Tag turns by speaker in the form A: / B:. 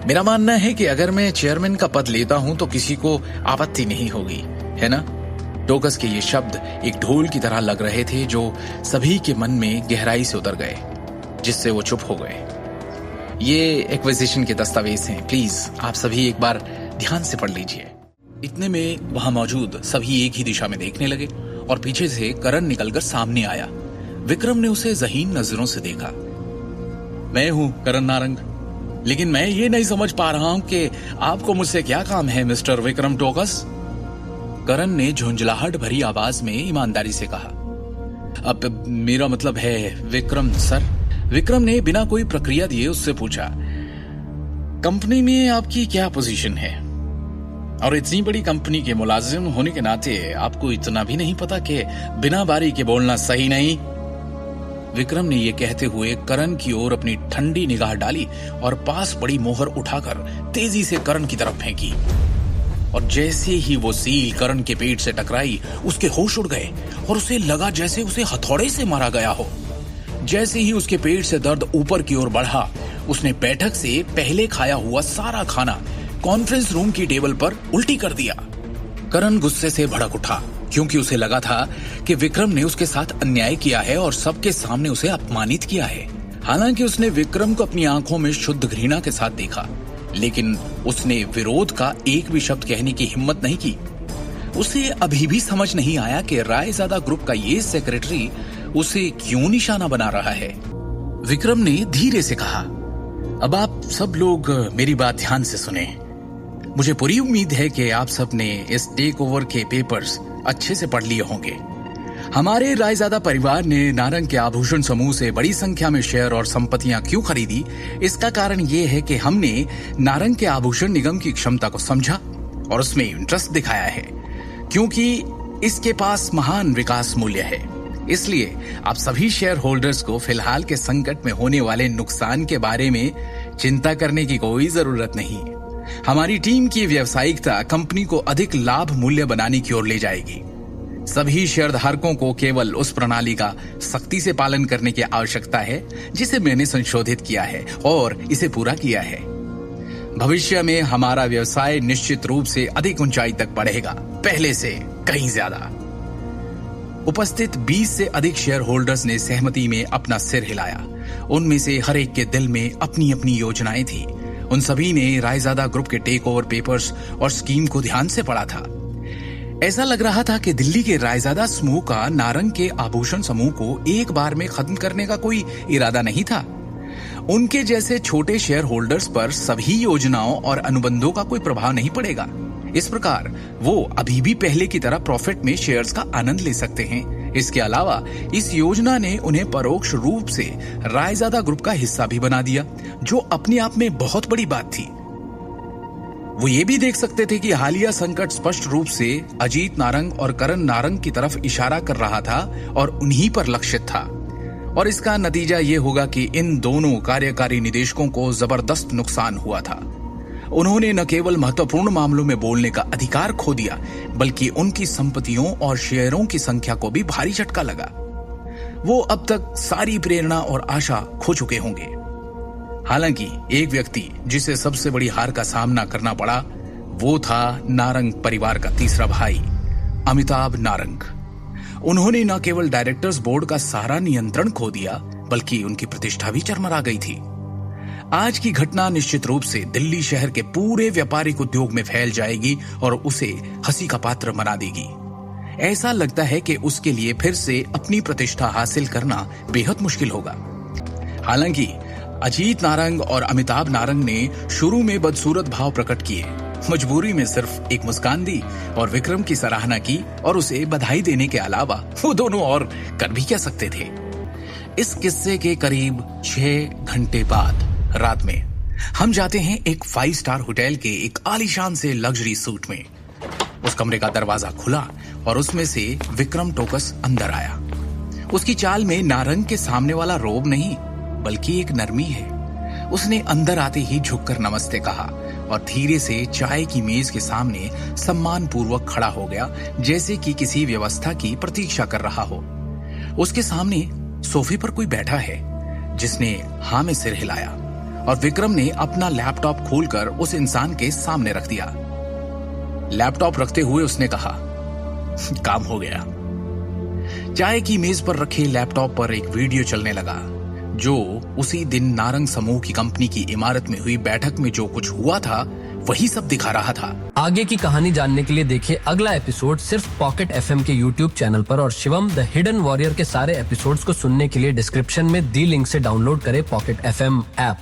A: मेरा मानना है कि अगर मैं चेयरमैन का पद लेता हूं तो किसी को आपत्ति नहीं होगी, है ना? टोकस के ये शब्द एक ढोल की तरह लग रहे थे जो सभी के मन में गहराई से उतर गए, जिससे वो चुप हो गए। ये एक्विजिशन के दस्तावेज हैं, प्लीज आप सभी एक बार ध्यान से पढ़ लीजिए। इतने में वहां मौजूद सभी एक ही दिशा में देखने लगे और पीछे से करण निकलकर सामने आया। विक्रम ने उसे ज़हीन नजरों से देखा। मैं हूं करण नारंग, लेकिन मैं ये नहीं समझ पा रहा हूं कि आपको मुझसे क्या काम है मिस्टर विक्रम टोकस। करण ने झुंझलाहट भरी आवाज में ईमानदारी से कहा। अब मेरा मतलब है विक्रम सर। विक्रम ने बिना कोई प्रक्रिया दिए उससे पूछा, कंपनी में आपकी क्या पोजीशन है? और इतनी बड़ी कंपनी के मुलाजिम होने के नाते आपको इतना भी नहीं पता कि बिना बारी के बोलना सही नहीं? विक्रम ने यह कहते हुए करण की ओर अपनी ठंडी निगाह डाली और पास पड़ी मोहर उठाकर तेजी से करण की तरफ फेंकी। और जैसे ही वो सील करण के पेट से टकराई, उसके होश उड़ गए और उसे लगा जैसे उसे हथौड़े से मारा गया हो। जैसे ही उसके पेट से दर्द ऊपर की ओर बढ़ा, उसने बैठक से पहले खाया हुआ सारा खाना कॉन्फ्रेंस रूम की टेबल पर उल्टी कर दिया। करण गुस्से से भड़क उठा, क्योंकि उसे लगा था कि विक्रम ने उसके साथ अन्याय किया है और सबके सामने उसे अपमानित किया है। हालांकि उसने विक्रम को अपनी आंखों में शुद्ध घृणा के साथ देखा, लेकिन उसने विरोध का एक भी शब्द कहने की हिम्मत नहीं की। उसे अभी भी समझ नहीं आया कि रायजादा ग्रुप का ये सेक्रेटरी उसे क्यों निशाना बना रहा है। विक्रम ने धीरे से कहा, अब आप सब लोग मेरी बात ध्यान से सुने। मुझे पूरी उम्मीद है कि आप सब ने इस टेक ओवर के पेपर्स अच्छे से पढ़ लिए होंगे। हमारे रायजादा परिवार ने नारंग के आभूषण समूह से बड़ी संख्या में शेयर और संपत्तियां क्यों खरीदी, इसका कारण यह है कि हमने नारंग के आभूषण निगम की क्षमता को समझा और उसमें इंटरेस्ट दिखाया है, क्योंकि इसके पास महान विकास मूल्य है। इसलिए आप सभी शेयर होल्डर्स को फिलहाल के संकट में होने वाले नुकसान के बारे में चिंता करने की कोई जरूरत नहीं। हमारी टीम की व्यावसायिकता कंपनी को अधिक लाभ मूल्य बनाने की ओर ले जाएगी। सभी शेयरधारकों को केवल उस प्रणाली का सख्ती से पालन करने की आवश्यकता है जिसे मैंने संशोधित किया है और इसे पूरा किया है। भविष्य में हमारा व्यवसाय निश्चित रूप से अधिक ऊंचाई तक बढ़ेगा, पहले से कहीं ज्यादा। उपस्थित 20 से अधिक शेयर होल्डर्स ने सहमति में अपना सिर हिलाया। उनमें से हर एक के दिल में अपनी अपनी योजनाएं थी। उन सभी ने रायजादा ग्रुप के टेक ओवर पेपर्स और स्कीम को ध्यान से पढ़ा था। ऐसा लग रहा था कि दिल्ली के रायजादा समूह का नारंग के आभूषण समूह को एक बार में खत्म करने का कोई इरादा नहीं था। उनके जैसे छोटे शेयर होल्डर्स पर सभी योजनाओं और अनुबंधों का कोई प्रभाव नहीं पड़ेगा। इस प्रकार वो अभी भी पहले की तरह प्रॉफिट में शेयर्स का आनंद ले सकते हैं। इसके अलावा इस योजना ने उन्हें परोक्ष रूप से रायजादा ग्रुप का हिस्सा भी बना दिया, जो अपने आप में बहुत बड़ी बात थी। वो ये भी देख सकते थे कि हालिया संकट स्पष्ट रूप से अजीत नारंग और करण नारंग की तरफ इशारा कर रहा था और उन्हीं पर लक्षित था। और इसका नतीजा ये होगा कि इन दोनों कार्यकारी निदेशकों को जबरदस्त नुकसान हुआ था। उन्होंने न केवल महत्वपूर्ण मामलों में बोलने का अधिकार खो दिया, बल्कि उनकी संपत्तियों और शेयरों की संख्या को भी भारी झटका लगा। वो अब तक सारी प्रेरणा और आशा खो चुके होंगे। हालांकि एक व्यक्ति जिसे सबसे बड़ी हार का सामना करना पड़ा, वो था नारंग परिवार का तीसरा भाई, अमिताभ नारंग। उन्होंने न केवल डायरेक्टर्स बोर्ड का सारा नियंत्रण खो दिया, बल्कि उनकी प्रतिष्ठा भी चरमरा गई थी। आज की घटना निश्चित रूप से दिल्ली शहर के पूरे व्यापारिक उद्योग में फैल जाएगी और उसे हंसी का पात्र बना देगी। ऐसा लगता है कि उसके लिए फिर से अपनी प्रतिष्ठा हासिल करना बेहद मुश्किल होगा। हालांकि अजीत नारंग और अमिताभ नारंग ने शुरू में बदसूरत भाव प्रकट किए, मजबूरी में सिर्फ एक मुस्कान दी और विक्रम की सराहना की और उसे बधाई देने के अलावा वो दोनों और कर भी क्या सकते थे। इस किस्से के करीब 6 घंटे बाद रात में हम जाते हैं एक 5 स्टार होटल के एक आलीशान से लग्जरी सूट में। उस कमरे का दरवाजा खुला और उसमें से विक्रम टोकस अंदर आया। उसकी चाल में नारंग के सामने वाला रोब नहीं, बल्कि एक नरमी है। उसने अंदर आते ही झुककर नमस्ते कहा और धीरे से चाय की मेज के सामने सम्मान पूर्वक खड़ा हो गया, जैसे कि किसी व्यवस्था की प्रतीक्षा कर रहा हो। उसके सामने सोफे पर कोई बैठा है, जिसने हाँ में सिर हिलाया और विक्रम ने अपना लैपटॉप खोलकर उस इंसान के सामने रख दिया। लैपटॉप रखते हुए उसने कहा, काम हो गया। चाय की मेज पर रखे लैपटॉप पर एक वीडियो चलने लगा जो उसी दिन नारंग समूह की कंपनी की इमारत में हुई बैठक में जो कुछ हुआ था वही सब दिखा रहा था।
B: आगे की कहानी जानने के लिए देखिए अगला एपिसोड सिर्फ पॉकेट एफएम के यूट्यूब चैनल पर और शिवम द हिडन वॉरियर के सारे एपिसोड्स को सुनने के लिए डिस्क्रिप्शन में दी लिंक से डाउनलोड करें पॉकेट एफएम ऐप।